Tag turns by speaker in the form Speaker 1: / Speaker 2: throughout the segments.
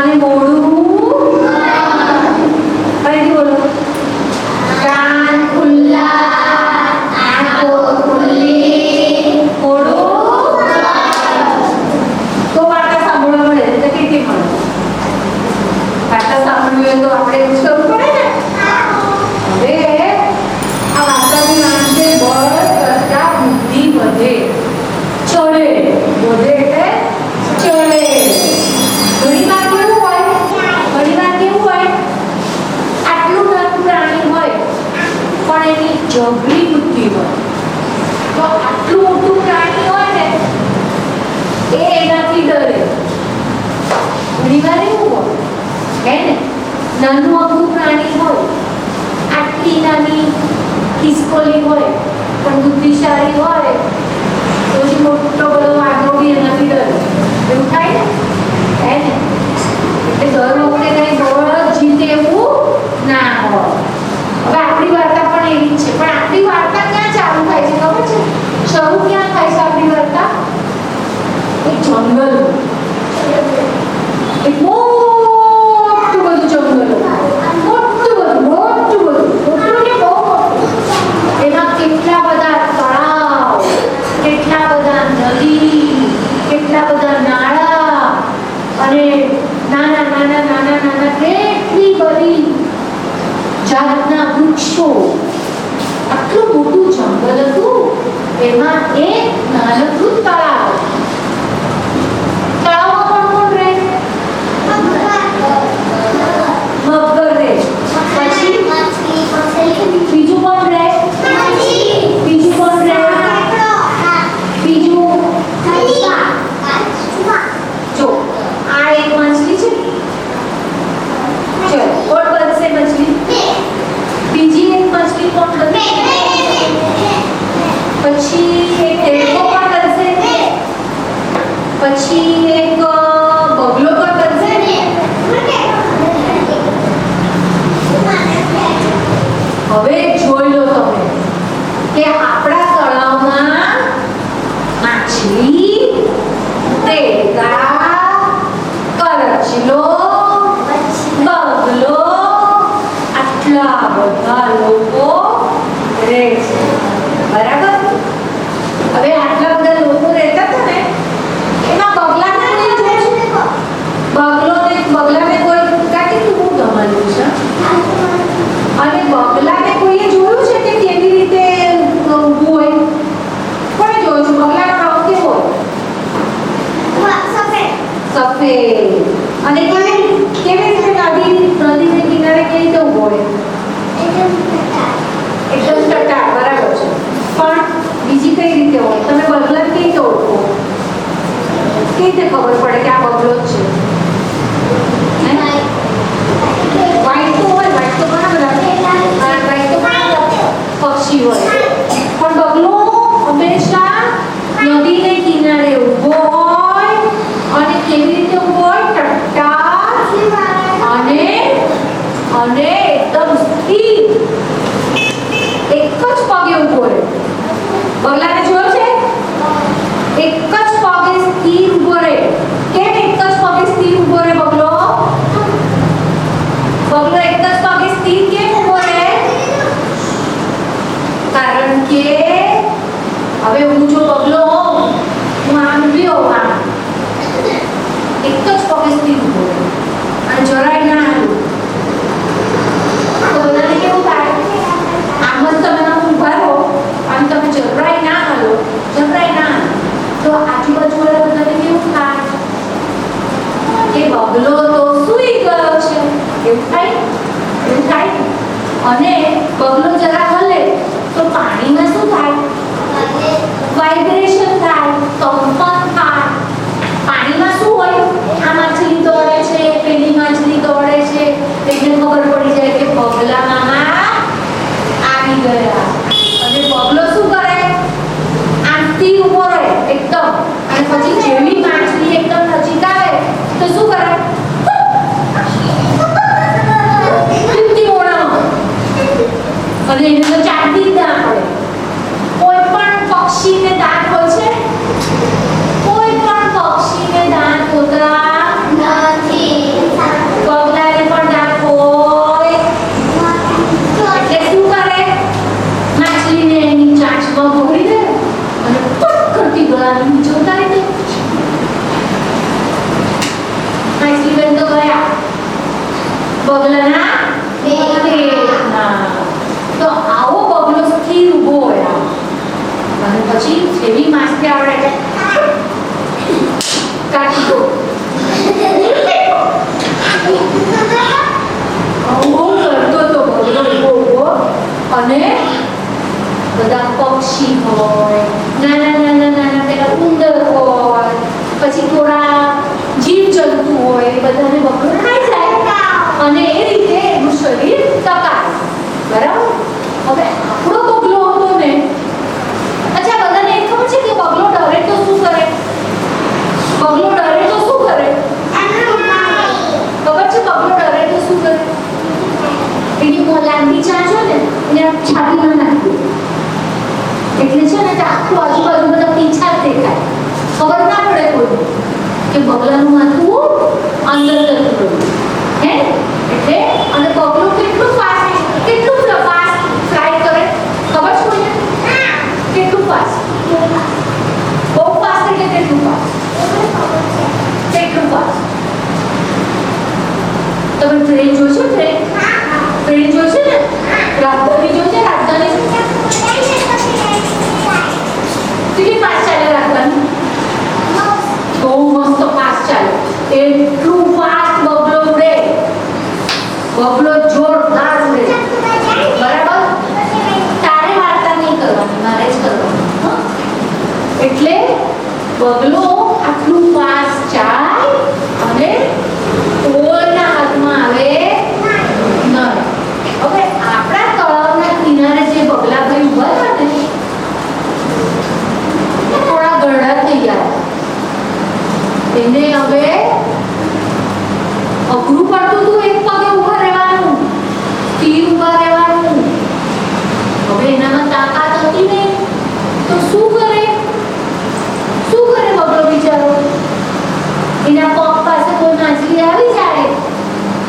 Speaker 1: અને મોઢું ફરીથી બોલો કાન ખુલ્લા આંખો ખુલ્લી મોઢું તો વાર્તા સાંભળવા મળે તો કેટલી મળે વાર્તા સાંભળવી હોય તો આપણે એવું જ કરવું પડે ને હવે આ વાર્તાનું નામ છે બળ કરતા બુદ્ધિ વધે ચડે વધે એટલે ચડે ઘણીવાર કેવું હોય આટલું નાનું પ્રાણી હોય પણ એની જબરી બુદ્ધિ હોય તો આટલું મોટું પ્રાણી હોય ને એ એનાથી ડરે ઘણીવાર એવું હોય હે ને નાનું અમુક પ્રાણી હોય આટલી નાની ખિસકોલી હોય પણ બુદ્ધિશાળી હોય તો જે મોટો બધો વાઘો બી એનાથી ડરે એવું થાય ને હે ને એટલે દર વખતે કઈ બળ જીતે એવું ના હોય હવે આપણી વાર્તા પણ એવી જ છે પણ આપણી વાર્તા ક્યાં ચાલુ થાય છે ખબર છે શરૂ ક્યાં થાય છે આપણી વાર્તા એક જંગલ એક મોટું બધું જંગલ મોટું બધું ને બહુ એમાં કેટલા બધા તળાવ કેટલા બધા નદી કેટલા બધા નાળા અને નાના કેટલી બધી જાતના વૃક્ષો આટલું મોટું જંગલ હતું એમાં એક નાનકડું તળાવ તળાવમાં કોણ રહે મગર રહે પછી બીજું કોણ રહે બીજું જો આ એક માછલી છે चलो और बन से मछली बीजी एक मछली कौन बने પછી એક ટેકો પણ બનશે પછી એક બગલો પણ બનશે હવે જોઈ લો તમે કે આપણા તળાવમાં માછલી ટેકા કરચલો બગલો આટલા બધા લોકો રહે છે બરાબર હવે આટલા બધા લોકો રહેતા હતા ને એમાં બગલાને કોઈ જોયું છે બગલાને કોઈ કાકી તું ગમાયું છે અને બગલાને કોઈએ જોયું છે કે કેવી રીતે ઊભું હોય કોણે જોયું છે બગલાનો રંગ કેવો હોય સફેદ અને કેવી રીતે નદીને કિનારે કેવી રીતે ઊભો હોય એકદમ ટટાર બરાબર છે પણ બીજી કઈ રીતે હોય તમે બગલાને કેવી રીતે ઓળખો કેવી રીતે ખબર પડે કે આ બગલો જ છે વાઈટ તો હોય વાઈટ તો ઘણા બધા પક્ષી હોય પણ બગલો હંમેશા નદીને કિનારે ઊભો હોય અને કેવી રીતે ઊભો હોય ટટ્ટાર અને એકદમ સ્થિર એક જ પગે ઊભો રહે બગલાને જોયો છે એક જ પગે સ્થિર ઊભો રહે કેમ એક જ પગે સ્થિર ઊભો રહે બગલો એક જ પગે સ્થિર કેમ ઊભો રહે કારણ કે હવે હું જો બગલો હું આમ લ્યો આમ એક જ પગે સ્થિર ઊભો રહે અને જરાય ના હાલું તો બધાને કેવું થાય આમ જ તમે ઊભા રહો અને તમે જરાય ના હાલો તો આજુબાજુ વાળા બધાને કેવું થાય કે બગલો તો સૂઈ ગયો છે એવું થાય અને બગલો જરા હલે તો પાણીમાં શું થાય વાઇબ્રેશન થાય કંપન થાય પાણીમાં શું હોય આ માછલી દોડે છે પેલી માછલી દોડે છે એટલે ખબર પડી જાય કે બગલા મામા આવી ગયા અને બગલો શું કરે આંખથી ઊભો રહે એકદમ અને પછી જેવી માછલી એકદમ નજીક આવે તો શું કરે અને એને તો ચાંદી જ ના પડે કોઈ પણ પક્ષીને દાંત હોય છે માછલીબેન તો ગયા બગલાના પેટમાં. તો આવો બગલો સ્થિર ઊભો હોય અને પછી જેવી માછલી આવડે એટલે કાઢી દો. આવું કરતો તો બગલો ઊભો અને બધા પક્ષી હોય, નાના પેલા ઉંદર હોય, પછી થોડા જીવજંતુ હોય, બધાને બગલો ખાઈ જાય અને એ રીતે એનું શરીર ટકાય. બરાબર? હવે આપણો બગલો હતો ને, અચ્છા બધાને એ ખબર છે કે બગલો ડરે તો શું કરે? બગલો ડરે તો શું કરે? ખબર છે બગલો ડરે તો શું કરે? એની લાંબી ચાંચ હોય ને એને છાતીમાં નાખી દે. એટલે છે ને આખું આજુબાજુ બધા પીછા દેખાય, ખબર ના પડે કોઈ કે બગલાનું માથું અંદર જતું રહ્યું. હે એટલે અને બગલો કેટલું ફાસ્ટ ફ્લાય કરે ખબર છે કોઈને? કેટલું ફાસ્ટ? બહુ ફાસ્ટ એટલે કેટલું ફાસ્ટ? તમે ટ્રેન જોશો? ટ્રેન જોશે ને? રાજધાની જોશે? રાજધાની કેટલી ફાસ્ટ ચાલે રાજધાની? બહુ મસ્ત ફાસ્ટ ચાલે. એટલું ફાસ્ટ બગલો ઉડે, બગલો જોરદાર ઉડે. બરાબર? તારે વાર્તા નહીં કરવાની, મારે જ કરવાની. એટલે બગલો આટલું ફાસ્ટ ચાલે અને કોઈના હાથમાં આવે નહીં. હવે આપણા તળાવના કિનારે જે બગલાભાઈ ઉભા હતા ને થોડા ગરડા થઈ ગયા. એને હવે અઘરું પડતું હતું એક પગે ઊભા રહેવાનું, સ્થિર ઊભા રહેવાનું. હવે એનામાં તાકાત હતી નહીં તો શું કરે બગલો બિચારો? એના પગ પાસે કોઈ માછલી આવી જાય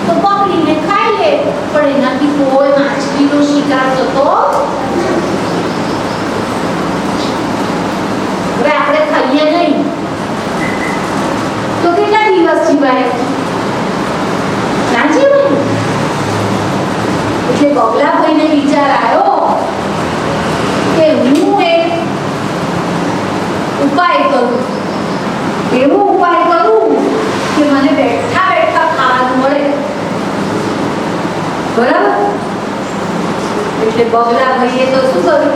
Speaker 1: તો પકડીને ખાઈ લે, પણ એનાથી કોઈ માછલીનો શિકાર થતો. હવે આપણે ખાઈએ નહીં તો કેટલા દિવસ જીવાય? ના જીવાય. એટલે બગલાભાઈને વિચાર આવ્યો કે હું એક ઉપાય કરું, એવો ઉપાય કરું કે મને બેઠા બેઠા ખાવાનું મળે. બરાબર? એટલે બગલાભાઈએ તો શું કર્યું?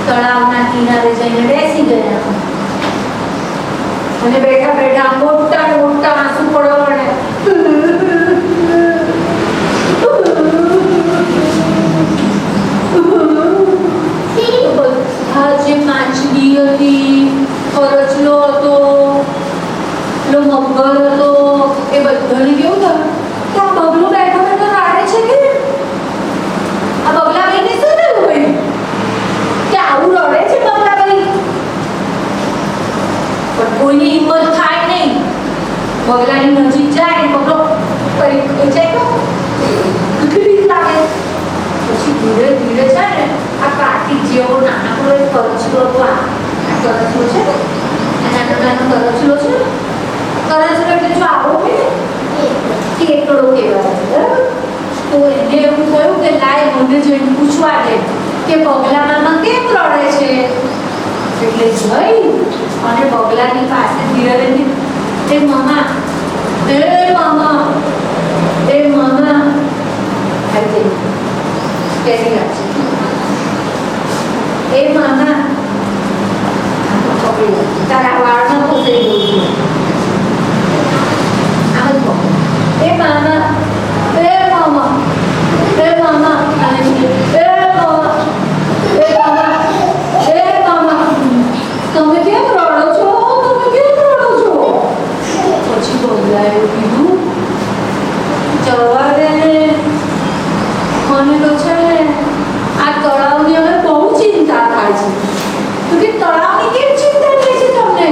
Speaker 1: તળાવના કિનારે જઈને બેસી ગયા અને બેઠા બેઠા મોટા આંસુ પડવા માંડ્યા. બધા જે માછલી હતી, કરચલો હતો, મગર હતો, એ બધાને કેવું થયું કે આ બગલો બેઠા બેઠા રાડે છે કે આ બગલાભાઈને શું થયું ભાઈ કે આવું રડે છે બગલાભાઈ? પણ કોઈની હિંમત થાય નહીં. બગલાની નજીક જાય બગલો કેટલી લાગે. પછી ધીરે ધીરે છે ને આ કાર્તિક જેવો નાનકડો એક કરચલો હતો. આ કરચલો છે ને નાનો કરચલો છે. કરચલો એટલે જો આવો હોય ને કેકડો કહેવાય. બરાબર? તો એને એવું થયું કે લાય મને જઈને પૂછવા દે કે બગલા મામા કેમ રડે છે. એટલે જઈ અને બગલાની પાસે ધીરે ધીરે મામા કેરી રાખશે. એ મામા તારા વાળમાં ફસાઈ ગયું. આમ જ એ મામા તમે કેમ રડો છો? પછી બગલાએ કીધું જવા દે ને, મને તો છે ને આ તળાવની હવે બહુ ચિંતા થાય છે. તો કે તળાવની કેમ ચિંતા થાય છે તમને?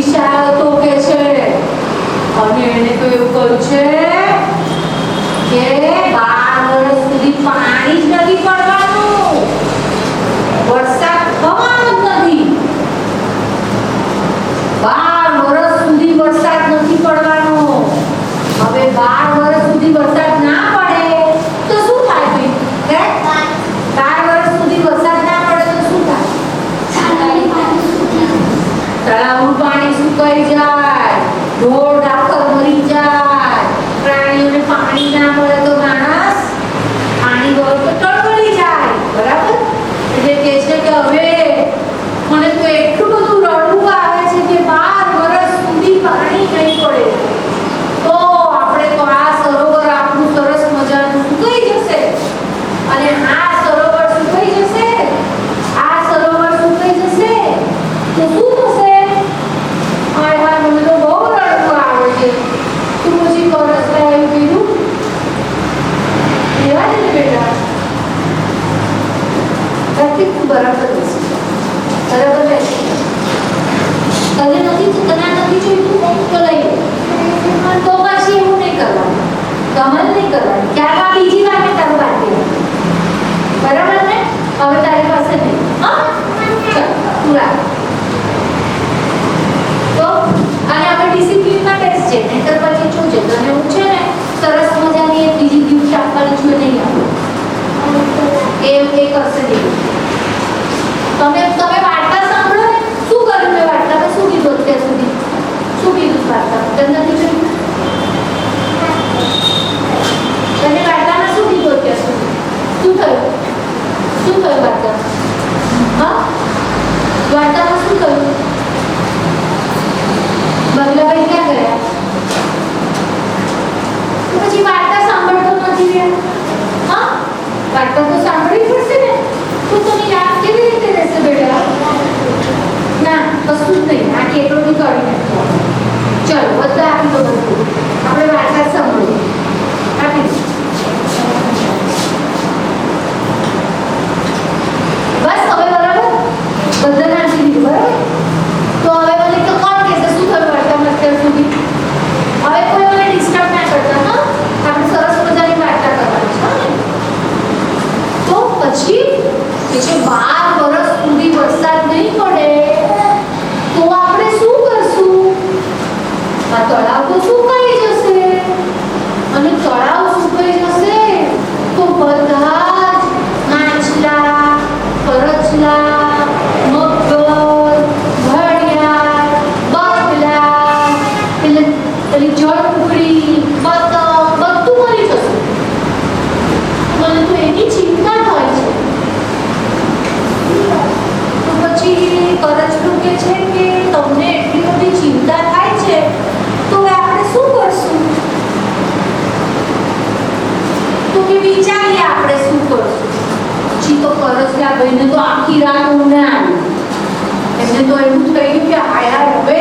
Speaker 1: વિશાળ તો કે છે અને એને તો એવું કહ્યું છે કે 12 વર્ષ સુધી પાણી જ નથી પડવાનું, વરસાદ થવાનો જ નથી. 12 વર્ષ સુધી વરસાદ નથી પડવાનો. હવે 12 વર્ષ સુધી વરસાદ ના પડે તો શું થાય ભાઈ? 12 વર્ષ સુધી વરસાદ ના પડે તો શું થાય? તળાવનું પાણી સુકાઈ જાય, ઢોર ઢાંકર મરી જાય, પ્રાણીઓને પાણી ના મળે તો માણસ પાણી વગર તો તડફડી જાય. બરાબર? એટલે કહે છે કે હવે મને તો એટલું બધું રડવું આવે છે કે 12 વર્ષ સુધી પાણી નહીં પડે તો આપણે તો આ સરોવર આપણું સરસ મજાનું સુકાઈ જશે. અને આ સરોવર સુકાઈ જશે, આ સરોવર સુકાઈ જશે તો શું થશે? હાય હાય, મને તો બહુ રડવું આવે છે. તું પછી પરસરા એવું કીધું એવા જ ને બેટા. પ્રતિક તું બરાબર હશે, બરાબર ને? તને નથી જોઈતું તો લઈ તો પછી એવું નહીં કરવાનું, કમલ નહીં કરવાનું. ક્યાંક આ બીજી વાર મેં તારું વાત કરી, બરાબર ને? હવે તારી પાસે નહીં. હા, ચાલ તું રાખ. તો અને આપણે ડિસિપ્લિનમાં બેસજે, નહીંતર પછી જોજે તને હું છે ને સરસ મજાની એક બીજી ગિફ્ટ આપવાની છું, નહીં આપું એ કરશે નહીં. તમે વાર્તા સાંભળો ને. શું કર્યું મેં વાર્તામાં? શું કીધું અત્યાર સુધી? શું કીધું વાર્તા? તને નથી જોયું? તને વાર્તામાં શું કીધું અત્યાર સુધી? શું થયું? શું થયું વાર્તા? હા, વાર્તામાં શું થયું? બગલાભાઈ ક્યાં ગયા? તો પછી વાર્તા સાંભળતો નથી રહ્યા. હા, વાર્તા તો સાંભળવી પડશે ને. તો તને યાદ કેવી રીતે રહેશે બેટા? ના, કશું જ નહીં. આ કેટલો બી કરી નાખો. ચલો બધા આપી દો. બધું આપણે વાર્તા સાંભળો. આપી દો. બસ હવે બરાબર બધાને આપી દીધું. બરાબર? તો હવે મને તો કોણ કહેશે શું થયું વાર્તામાં અત્યાર સુધી? હવે કોઈ મને ડિસ્ટર્બ ના કરતા. હા, આપણે સરસ મજાની વાર્તા કરવાની છે ને. તો પછી કે છે 12 વર્ષ સુધી વરસાદ નહીં પડે તો આપણે શું કરશું? આ તળાવ તો સુકાઈ જશે અને તળાવ સુકાઈ જશે તો બધા જ માછલા, કરચલા, મગર, ઘડિયાળ, બગલા, પેલી જળકુકડી, બતક બધું મરી જશે. મને તો એની ચિંતા થાય છે. તો પછી કરચલું કે છે કે તમને એટલી બધી ચિંતા થાય છે તો આપણે શું કરશું? તો કે વિચારીએ આપણે શું કરશું. પછી તો કરચલા ભાઈને તો આખી રાત ઊંઘ ના આવી. એમને તો એવું થઈ ગયું કે હાય હાય હવે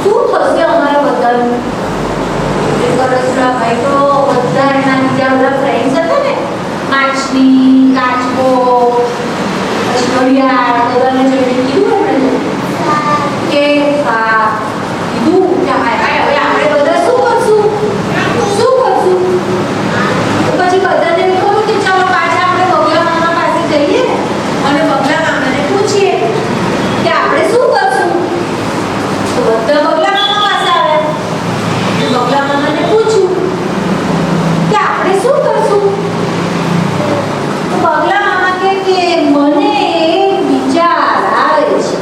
Speaker 1: શું થશે અમારા બધાનું. કરચલા ભાઈ તો બધા એના બીજા બધા ફ્રેન્ડ્સ હતા ને, માછલી, કાચબો, પછી ઘડિયાળ, બધાને જોઈને કીધું એમણે કે કીધું કે હાય હાય હવે આપણે બધા શું કરશું? શું કરશું? પછી બધાને કહ્યું કે ચાલો પાછા આપણે બગલા મામા પાસે જઈએ અને બગલા મામાને પૂછીએ કે આપણે શું કરશું. તો બધા બગલા મામા પાસે આવ્યા. બગલા મામાને પૂછ્યું કે આપણે શું કરશું? તો બગલા મામા કે મને એક વિચાર આવે છે.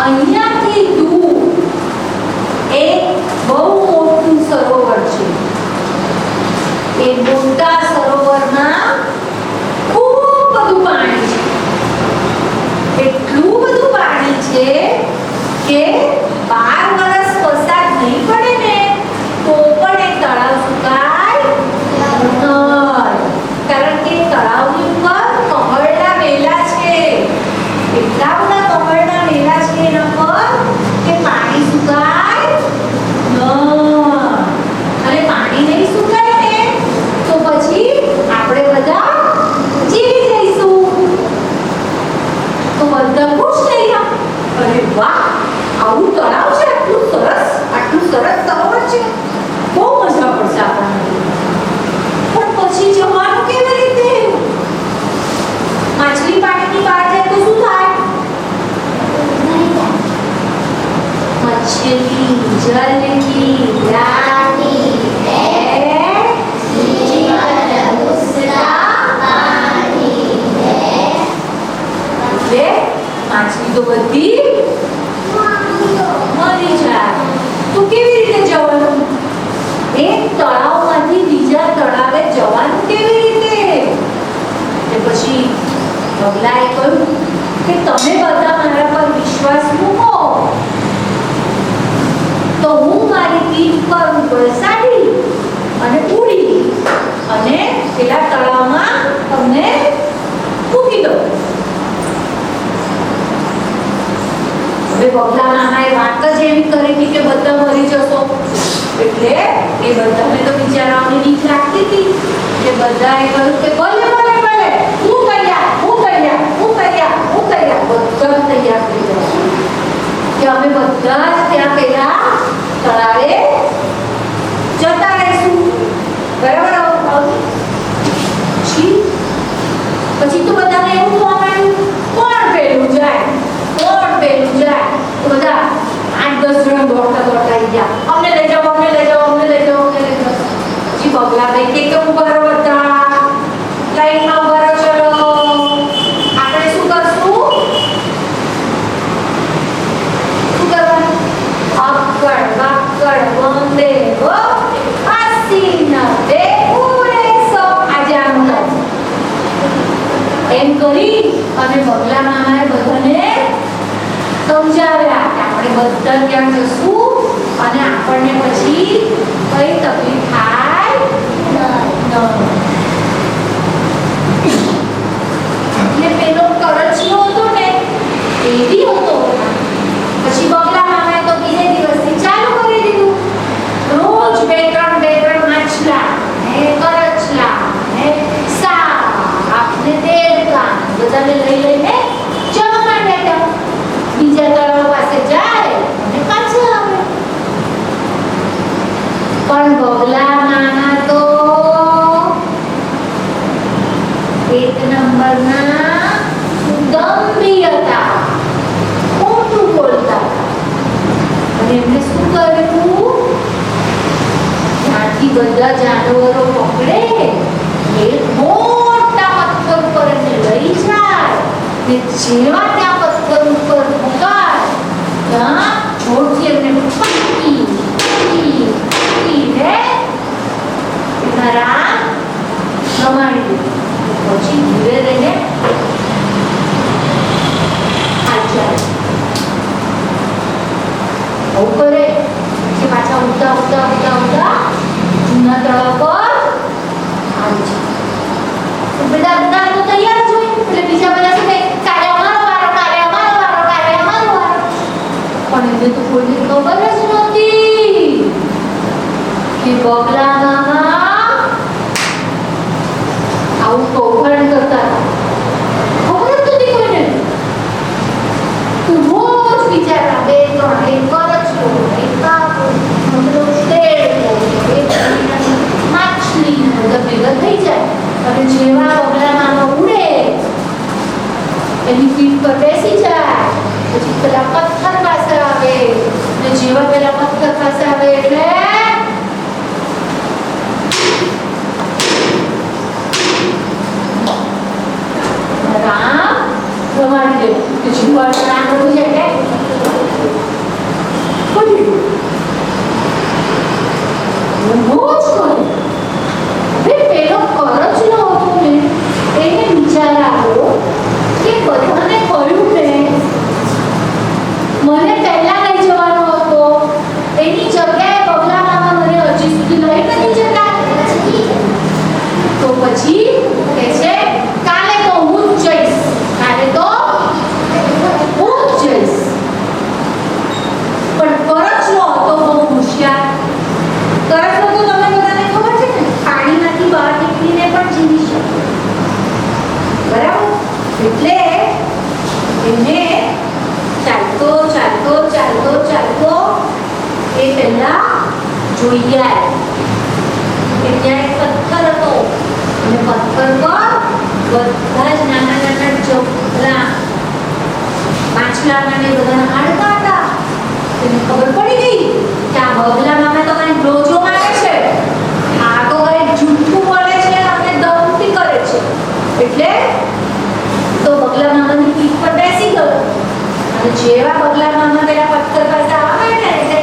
Speaker 1: અહીંયાથી દૂર એક બહુ મોટું સરોવર છે. એ મોટા સરોવરમાં ખૂબ બધું પાણી છે. એટલું બધું પાણી છે કે 12 વર્ષ વરસાદ નહીં પડે ને તો પણ એ તળાવ સુકાય નહીં. કારણ કે તળાવની ઉપર કમળના વેલા છે. એટલા બધા કમળના વેલા છે એના પર કે પાણી સુકાય નહીં. અને પાણી નહીં સુકાય ને તો પછી આપણે બધા જીવી જઈશું. તો બધા ખુશ થઈ ગયા. જલ કી રાની જીવન ઉસરા પાણી એટલે માછલી તો બધી મરી જાય તો કેવી રીતે જવાનું? એક તળાવમાંથી બીજા તળાવે જવાનું કેવી રીતે? પછી બગલાએ કહ્યું કે તમે બધા મારા પર વિશ્વાસ મૂકો તો હું મારી પીઠ પર બેસાડી અને ઉડી અને પેલા તળાવમાં તમને મૂકી દઉં. હવે બગલા મામાએ વાત જ એવી કરી હતી કે બધા મરી જશો એટલે એ બધાને તો બિચારાઓને બીક લાગતી હતી કે બધાએ કહ્યું કે ભલે ભલે ભલે હું તૈયાર બધા તૈયાર થઈ ગયા કે અમે બધા જ ત્યાં પેલા તળાવે જતા રહીશું. બરાબર પછી તો બધાને એવું જોવા મળ્યું કોણ પેલું જાય તો બધા 8-10 જણ દોડતા આવી ગયા અમને લઈ જાઓ. પછી બગલાભાઈ કે ઉભા રહો બધા લાઈનમાં ઉભા રહો ચલો આપણે શું કરશું? શું કરવાનું? અક્કડ બક્કડ વંદે હસીન બે ઉરે સો આજે આનું એમ કરી અને બગલા મામાએ બધાને સમજાવ્યા કે આપણે બધા ત્યાં જશું અને આપણને પછી કઈ તકલીફ થાય એટલે પેલો કરચલો હતો ને એ બી હતો. પછી બગલા મામાએ તો બીજે દિવસથી ચાલુ કરી દીધું રોજ બે ત્રણ માછલા ને કરચલા ને સાપ આપને દેડકા બધાને લઈને જવા માંડ્યા. બીજા તળાવ પાસે જાય અને પાછા આવે. પણ બગલા મામા તો એક નંબરના ગંભીર હતા, ખોટું બોલતા અને એમને શું કર્યું? ત્યાંથી બધા જાનવરો પકડે એક મોટા પથ્થર ઉપર એમને લઈ જાય ને જેવા ત્યાં પથ્થર ઉપર મુકાય ત્યાં જોરથી એમને પટકી રામ રમાડી દે. પછી ધીરે રહીને આવું કરે કે પાછા ઉડતા જૂના તળાવ પર આવી જાય. બધા તો તૈયાર જ હોય એટલે બીજા બધા શું કહે કાલે અમારો વારો પણ એમને તો કોઈને ખબર જ નહોતી કે બગલા મામા આવું કૌભાંડ કરતા હતા. ખબર જ નથી કોઈને. તું રોજ બિચારા બે ત્રણ એક કરચલો એક કાકો માછલી બધા ભેગા થઈ જાય અને જેવા બગલા મામા ઉડે એની પીઠ પર બેસી જાય પછી પેલા પથ્થર પાસે આવે ને જેવા પેલા પથ્થર પાસે આવે એટલે રામ રમાડી દે કે જીવન રામ રમી જાય એટલે પેલો કરચલો હતો ને એને વિચાર આવ્યો કે બધાને કહ્યું ને મને પહેલા લઈ જવાનો હતો એની જગ્યાએ બગલા મામા મને હજી સુધી લઈ નથી જતા. તો પછી કે છે કાલે તો હું જ જઈશ. પણ કરચલો હતો બહુ હોશિયાર. કરચલો તો તમને બધાને ખબર છે ને પાણીમાંથી બહાર નીકળીને પણ જીવી શકે. બરાબર? એટલે એને ચાલતો એ પહેલા જોઈ આવ્યો કે ત્યાં એક પથ્થર હતો અને પથ્થર પર બધા જ નાના જબલા માછલાના ને બધાના હાડકા હતા. તેને ખબર પડી ગઈ કે આ બગલા મામા તો કંઈ રોજો મારે છે, આ તો કંઈ જૂઠું બોલે છે અને દમતી કરે છે. એટલે તો બગલા મામાની પીઠ પર બેસી ગયો અને જેવા બગલા મામા પેલા પથ્થર પાસે આવે ને એટલે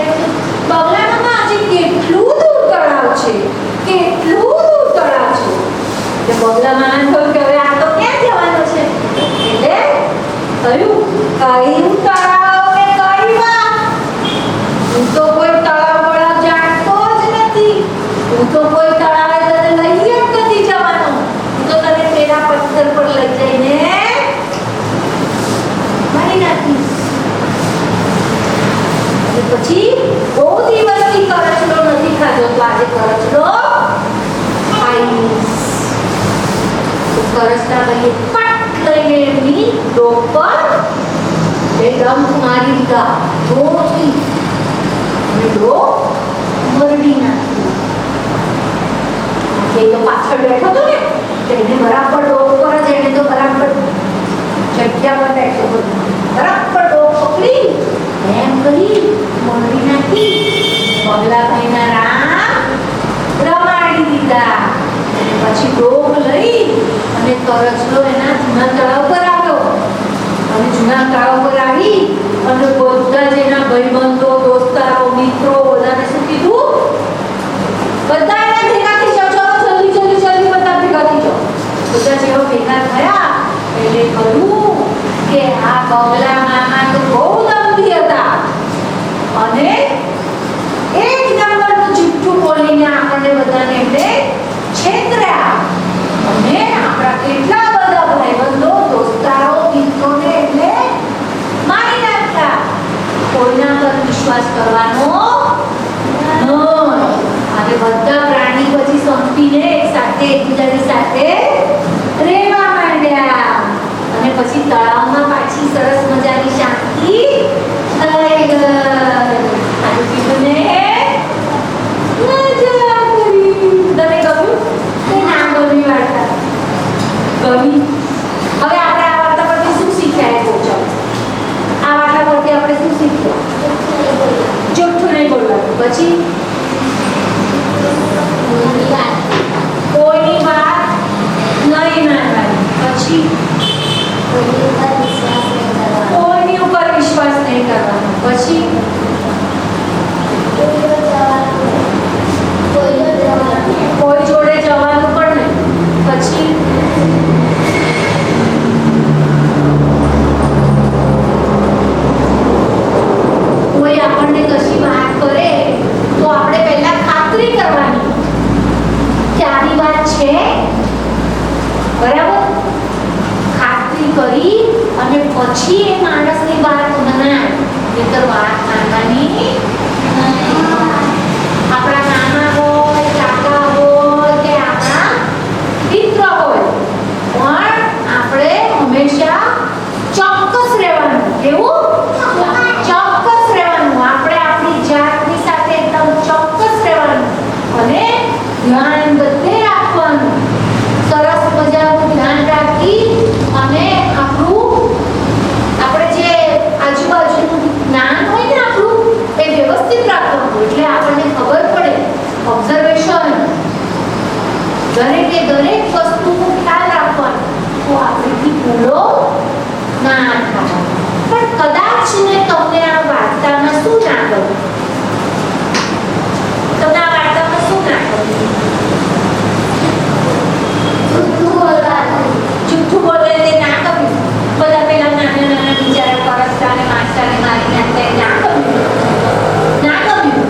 Speaker 1: બગલા મામા આજે કેટલું દૂર તળાવ છે, કેટલું દૂર તળાવ છે. એટલે બગલા મામાને કહ્યું કે હવે આ તો ક્યાં જવાનો છે. એટલે કહ્યું કયું તળાવ ને કઈ વાત, હું તો કોઈ તળાવ બળાવ જાણતો જ નથી, હું તો કોઈ તળાવે તને લઈ જ નથી જવાનો, હું તો તને પેલા પથ્થર પર લઈ જઈને મારી નાખીશ. અને પછી બહુ દિવસથી કરચલો નથી ખાધો તો આજે કરચલો ખાઈશ. તો કરચલા ભાઈએ પટ લઈને એમની ડોક પર બે ડંખ મારી દીધા જોરથી અને ડોક મરડી નાખી. એ તો પાછળ બેઠો હતો ને તેને બરાબર ડોક પર જ એને તો બરાબર જગ્યા પર બેઠો હતો, બરાબર ડોક પકડી એમ કરી મરડી નાખી. બગલાભાઈના રામ રમાડી દીધા. અને પછી ડોક લઈ અને કરચલો એના જૂના તળાવ પર આવ્યો. અને જૂના તળાવ પર આવી અને બધા જ એના ભાઈબંધો, દોસ્તારો, મિત્રો બધાને શું કીધું? બધા એને ભેગા થઈ જાઓ, ચલો જલ્દી જલ્દી જલ્દી બધા ભેગા થઈ જાઓ. બધા જેવા ભેગા થયા એટલે કહ્યું કે આ બગલા મામા તો બહુ દંભી હતા અને એક નંબરનું જુઠ્ઠું બોલીને આપણને બધાને એમને છેતર્યા અને આપણા કેટલા બધા ભાઈબંધો, દોસ્તારો, મિત્રોને એટલે મારી નાખ્યા. કોઈના પર વિશ્વાસ કરવાનો નહીં. હવે બધા પ્રાણી પછી સંપીને એક સાથે એકબીજાની સાથે રહેવા માંડ્યા અને પછી તળાવમાં પાછી સરસ મજાની શાંતિ થઈ ગઈ. આજે કીધું ને મજા કરી. તને ગમ્યું કે ના ગમી વાર્તા? ગમી. હવે આપણે આ વાર્તા પરથી શું શીખ્યા એ પૂછો. આ વાર્તા પરથી આપણે શું શીખ્યા? જૂઠું નહીં બોલવાનું. પછી કોઈની વાત નહીં માનવાની. પછી કોઈની ઉપર વિશ્વાસ નહીં કરવાનો. પછી કોઈ જોડે જવાનું પણ નહીં. પછી કોઈ આપણને કશી વાત કરે તો આપણે પહેલા ખાતરી કરવાની કે આની વાત છે બરાબર. ખાતરી કરી અને પછી એ માણસની વાત મનાય, નહીંતર વાત માનવાની નહીં. આપણા નાના હોય, કાકા હોય કે આપણા મિત્ર હોય પણ આપણે હંમેશા ચોક્કસ રહેવાનું. કેવું? ચોક્કસ રહેવાનું. આપણે આપણી જાતની સાથે એકદમ ચોક્કસ રહેવાનું અને ધ્યાન બધે રાખવાનું. સરસ મજાનું ધ્યાન રાખી અને આપણે જે આજુબાજુનું જ્ઞાન હોય ને આપણું એ વ્યવસ્થિત રાખવાનું. એટલે આપણને ખબર પડે. ઓબ્ઝર્વેશન, દરેકે દરેક વસ્તુનું ખ્યાલ રાખવાનો તો આપણેથી ભૂલો ના થાય. પણ કદાચ ને તમને આ વાર્તામાં શું ના ગયું? તમને આ વાર્તામાં શું ના ગયું? જૂઠું બોલે તે ના ગમ્યું. બધા પેલા નાના નાના બિચારા કરચલાને માછલાને મારી નાખતા ના ગમ્યું. ના ગમ્યું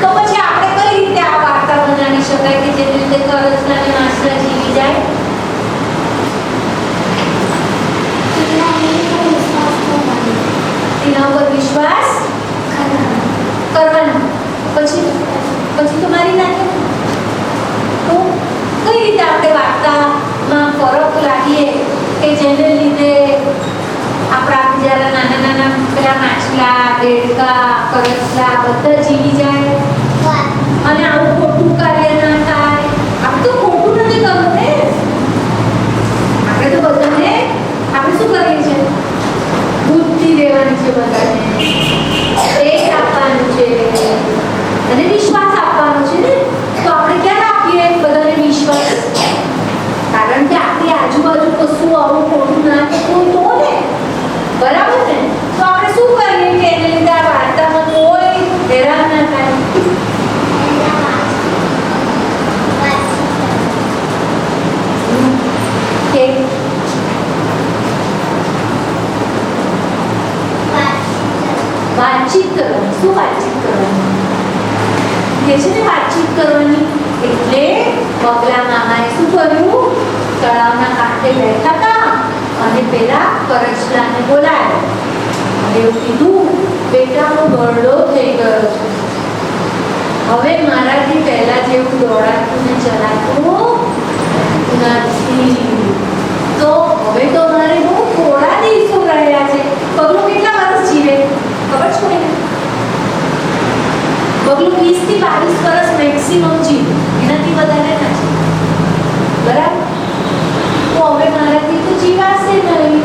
Speaker 1: તો પછી આપણે કઈ રીતે આ વાર્તા બનાવી શકાય કે જેવી રીતે કરચલાને માછલા જીવી જાય? તેના ઉપર વિશ્વાસ કરવાનો. પછી પછી તો મારી નાખે. તો કઈ રીતે આપણે વાર્તામાં ફરક લાવીએ કે જેને લીધે આપણા બીજા નાના નાના પેલા માછલા, દેડકા, કરચલા બધા જીવી જાય અને આવું ખોટું કાર્ય ના થાય? આપણે તો ખોટું નથી કરવું ને. આપણે તો બધાને આપણે શું કરીએ છીએ? બુદ્ધિ દેવાની છે બધાને. એક પેલા કરચલાને બોલાવ્યો અને એવું કીધું, બેટા હું ગરડો થઈ ગયો છું, હવે મારાથી પહેલા જેવું દોડાતું ને ચલાતું નથી, તો હવે તો મારે બહુ થોડા દિવસો રહ્યા છે. બગલો કેટલા વર્ષ જીવે ખબર છે કોઈને? બગલો 20 થી 22 વર્ષ મેક્સિમમ જીવે, એનાથી વધારે ના જીવે. બરાબર? તો હવે મારાથી તો જીવાશે નહીં,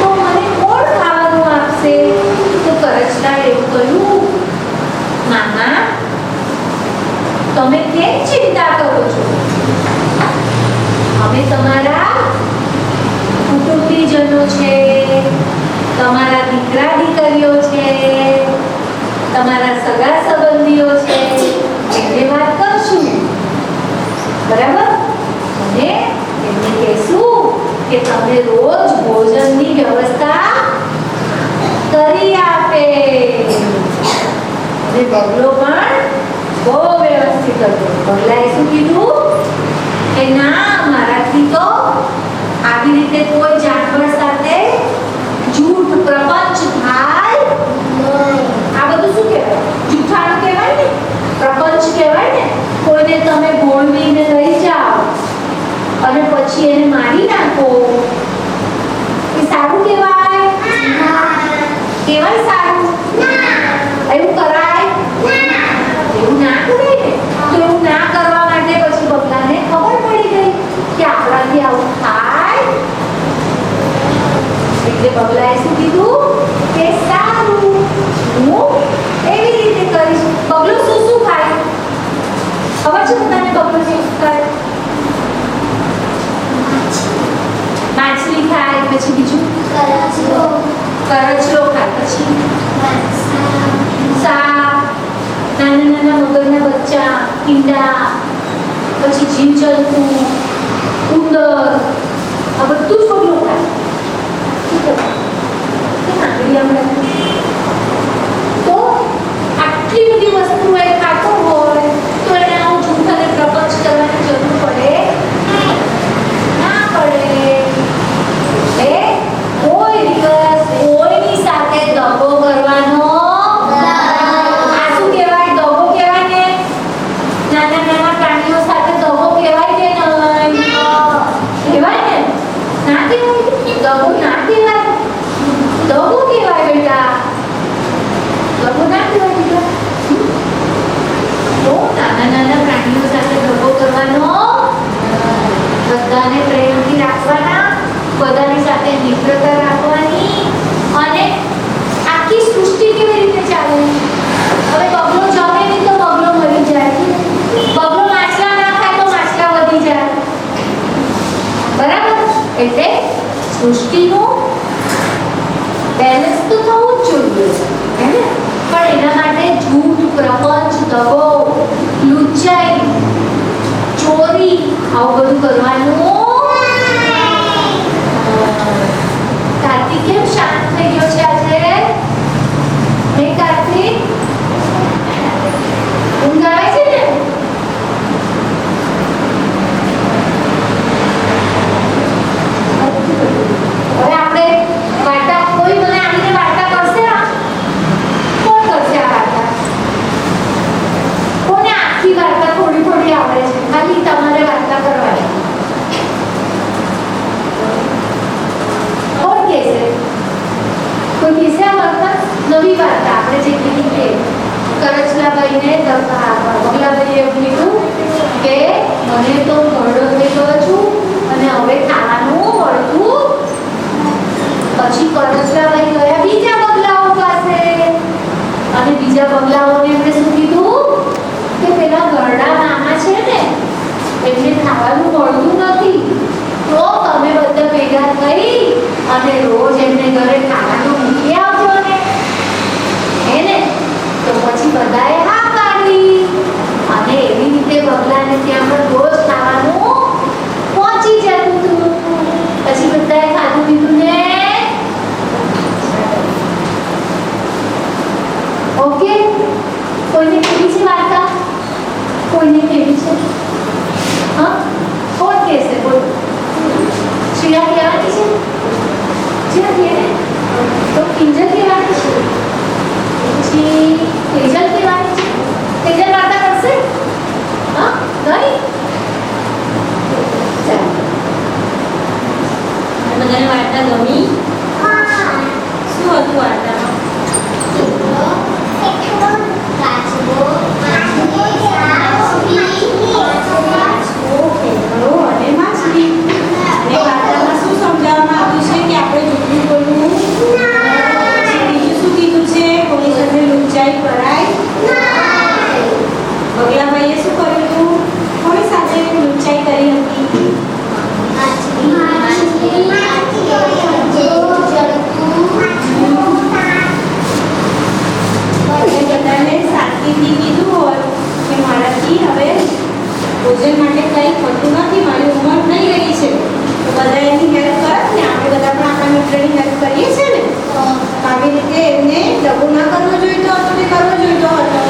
Speaker 1: તો મને કોણ ખાવાનું આપશે? તો કરચલાએ એવું કહ્યું, મામા તમે કેમ ચિંતા કરો છો? અમે તમારા કુટુંબીજનો છે, તમારા દીકરા દીકરીઓ છે, તમારા સગા સંબંધીઓ છે, એમને વાત કરશું. બરાબર? અને એમને કહેશું કે તમને રોજ ભોજનની વ્યવસ્થા કરી આપે. અને બગલો પણ બહુ વ્યવસ્થિત હતો. બગલાએ શું કીધું કે ના, મારાથી તો આવી રીતે કોઈ જાનવર સાથે જૂઠ પ્રપંચ થાય. આ બધું શું કહેવાય? જૂઠાણું કહેવાય ને, પ્રપંચ કહેવાય ને. કોઈને તમે ગોળવીને લઈ જાઓ અને પછી એને મારી નાખો, એ સારું કહેવાય? કહેવાય સારું? એવું કરાય? એવું ના કરાય ને. તો એવું ના કરવા માટે પછી બગલાને ખબર પડી ગઈ કે આપણાથી આવું થાય. એટલે બગલાએ શું કીધું કે સારું, હું એવી રીતે કરીશ. બગલો શું શું ખાય ખબર છે બધાને? બગલો શું ખાય? માછલી ખાય, પછી બીજું કરચલો ખાય, પછી સાપ, નાના નાના મગરના બચ્ચા, ઈંડા, પછી જીવજંતુ, ઉંદર, આ બધું જ બગલો ખાય. તો આટલી બધી વસ્તુ એ ખાતો હોય તો એને આવું જૂઠ અને પ્રપંચ કરવાની જરૂર પડે ના પડે. એટલે કોઈ દિવસ કોઈની સાથે દગો કરવાનો. આ શું કહેવાય? દગો કહેવાય ને. નાના નાના પ્રાણીઓ સાથે દગો કહેવાય કે નહીં? કહેવાય ને? ના કહેવાય? દગો ના કહેવાય. દગો કહેવાય બેટા. દગો ના કહેવાય બેટા. તો નાના નાના પ્રાણીઓ સાથે દગો કરવાનો, બધાને પ્રેમથી રાખવાના, બધાની સાથે મિત્રતા રાખવાની. અને આખી સૃષ્ટિ કેવી રીતે ચાલે? હવે બગલો જમે નહીં તો બગલો મરી જાય, બગલો માછલા ના ખાય તો માછલા વધી જાય. બરાબર? એટલે સૃષ્ટિનું બેલેન્સ તો થવું જ જોઈએ, હે ને? પણ એના માટે જૂઠ, પ્રપંચ, દગો, લુચ્ચાઈ, ચોરી, આવું બધું કરવાનું. કાર્તિક કેમ શાંત થઈ ગયો છે આજે? હે કાર્તિક, ઊંઘ આવે છે ને? હવે આપણે વાર્તા, કોઈ મને આવીને વાર્તા કરશે? કોણ કરશે આ વાર્તા? કોને આખી વાર્તા થોડી થોડી આવડે છે? ખાલી તમારે વાર્તા કરવાની. કોણ કહેશે? કોઈ કહેશે આ વાર્તા? નવી વાર્તા આપણે જે કીધી તે કરચલાભાઈને બગલાભાઈએ એવું કીધું કે મને તો ઘરડો થઈ ગયો છું અને હવે ખાવાનું મળતું. પછી કરચલાભાઈ ગયા બીજા બગલાઓ પાસે અને બીજા બગલાઓને એમણે શું કીધું કે પેલા ઘરડા મામા છે ને, એમને ખાવાનું મળતું નથી, તો તમે બધા ભેગા થઈ અને રોજ એમને ઘરે ખાવાનું મૂકી આવજો ને. હે ને? તો પછી બધાએ હા પાડી અને એવી રીતે બગલાને ત્યાં પણ રોજ ખાવાનું પહોંચી જતું હતું. પછી બધાએ ખાધું પીધું ને. ઓકે? કોઈને કેવી છે વાર્તા? કોઈને કેવી છે? હા, કોણ કહેશે? બોલો. શિયા કહેવાની છે? મને કંઈ ખોટું નથી, મારી ઉંમર થઈ ગઈ છે તો બધા એની હેલ્પ કરે ને, આપણે બધા પણ આપણા મિત્રની હેલ્પ કરીએ છીએ ને. આવી રીતે એમને ડબો ના કરવો જોઈતો હતો ને કરવો જોઈતો હતો.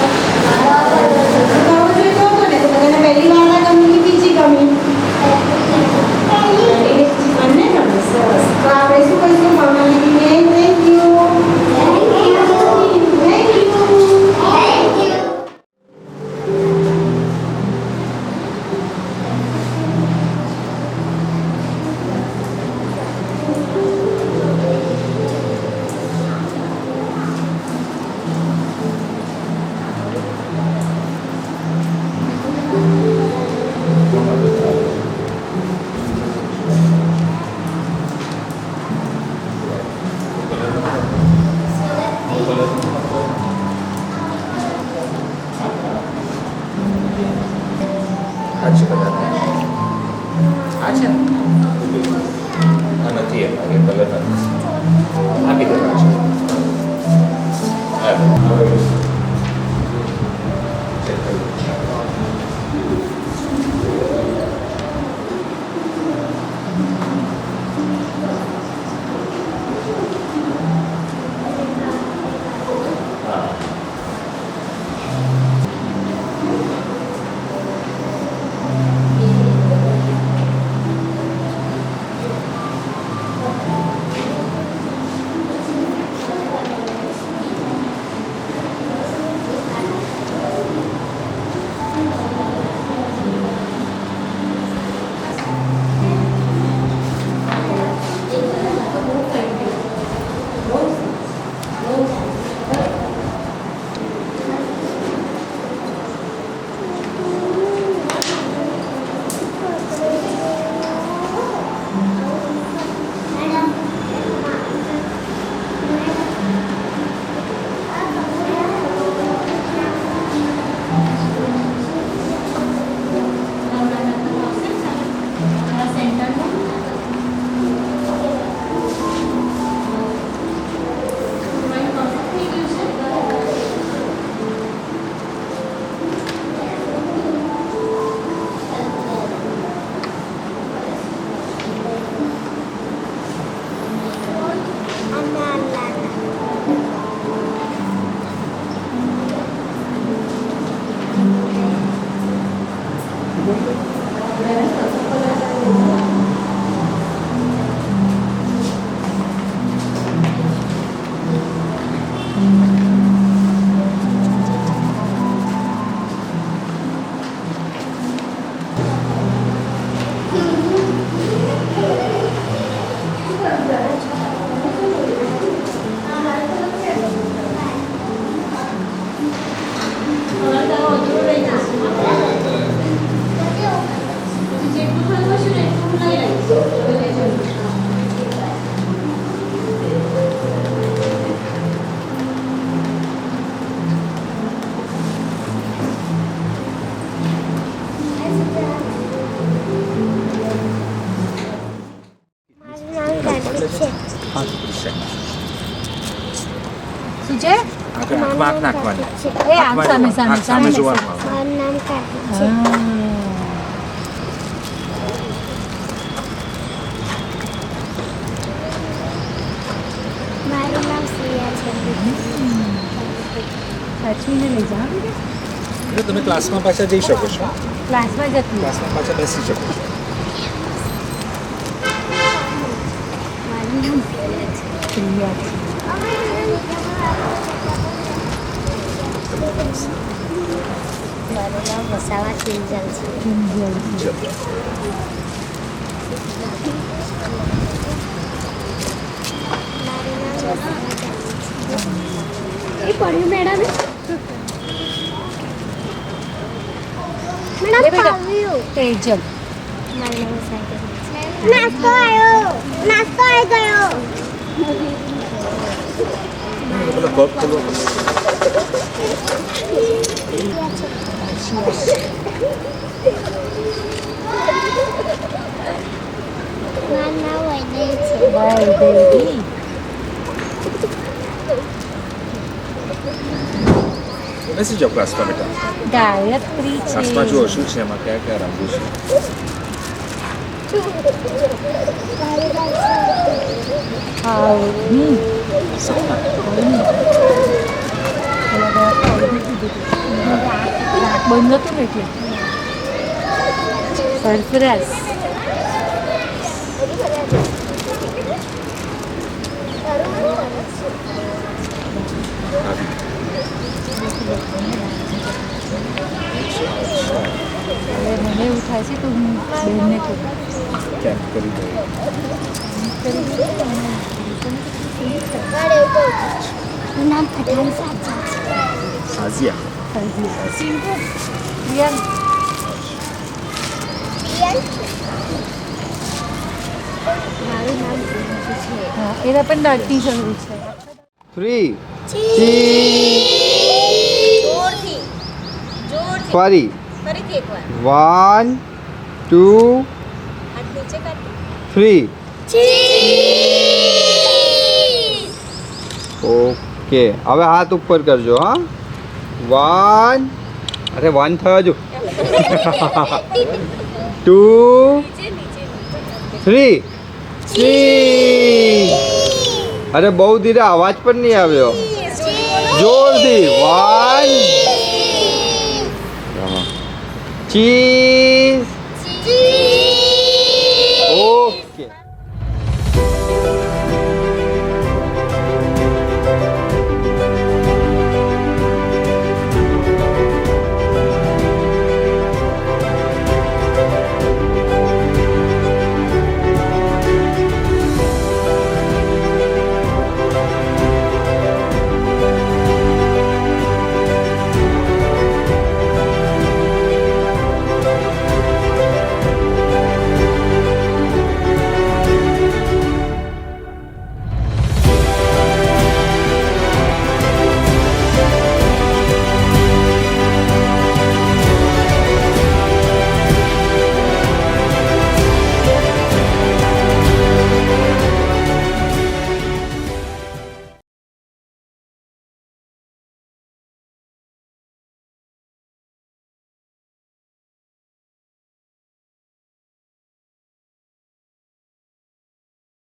Speaker 1: કરવો જોઈતો હતો ને તો બધાને પહેલી વાર્તા ગમી કે બીજી ગમી? બંને ગમે. સરસ. તો આપણે શું કહીશું? મામા દીદીને થેન્ક યુ.
Speaker 2: શું છે?
Speaker 3: આંખ નાખવાની.
Speaker 2: એ આમ સામે સામે સામે
Speaker 3: જોવાનું.
Speaker 4: મારું નામ કાર્તિક છે. મારું નામ સિયા છે.
Speaker 2: લક્ષ્મીને લઈ જાઓ
Speaker 3: એટલે તમે ક્લાસમાં પાછા જઈ શકો છો.
Speaker 2: ક્લાસમાં જતી
Speaker 3: ક્લાસમાં પાછા બેસી શકો છો.
Speaker 4: મારું નામ પ્રિયા છે.
Speaker 2: પ્રિયા છે.
Speaker 4: મારું નામ વસાવા કિંજલ છે.
Speaker 2: કિંજલ.
Speaker 4: મારું નામ વસાવા એ પડ્યું મેડમ. મેડમ પાવ્યું.
Speaker 2: તેજલ.
Speaker 4: મારું નામ વસાવા નાસ્તો આવ્યો. નાસ્તો આવી ગયો.
Speaker 3: પેલો પગ ખોલો.
Speaker 4: મારું નામ વૈદઈ છે.
Speaker 2: વૈદઈ.
Speaker 3: બેસી જાઓ ક્લાસમાં બેટા.
Speaker 2: ગાયત્રી
Speaker 3: ક્લાસમાં જુઓ
Speaker 2: છે
Speaker 3: શું છે એમાં કયા કયા રંગો છે.
Speaker 2: આવની
Speaker 3: શામાં?
Speaker 2: બંધ નતું ને એટલે સરફરાઝ
Speaker 3: આવી.
Speaker 2: હવે મને એવું થાય છે કે હું બેનને કહું
Speaker 3: કેમ્પ કરી દઈએ.
Speaker 4: નામ પઠાણ સાચા
Speaker 3: સાઝિયા.
Speaker 2: સિંકુ રિયાન
Speaker 4: મારું નામ છે
Speaker 2: હા એના પણ દાંતની જરૂર છે
Speaker 5: 3
Speaker 1: જોરથી જોરથી
Speaker 5: ફરી
Speaker 1: ફરીથી એકવાર
Speaker 5: 1 2
Speaker 1: હાથ નીચે કાઢ
Speaker 5: 3 ઓકે હવે હાથ ઉપર કરજો હા 1 અરે 1 થયો જો 2 3 અરે બહુ ધીરે અવાજ પણ નહીં આવ્યો જોરથી 1 ચીઝ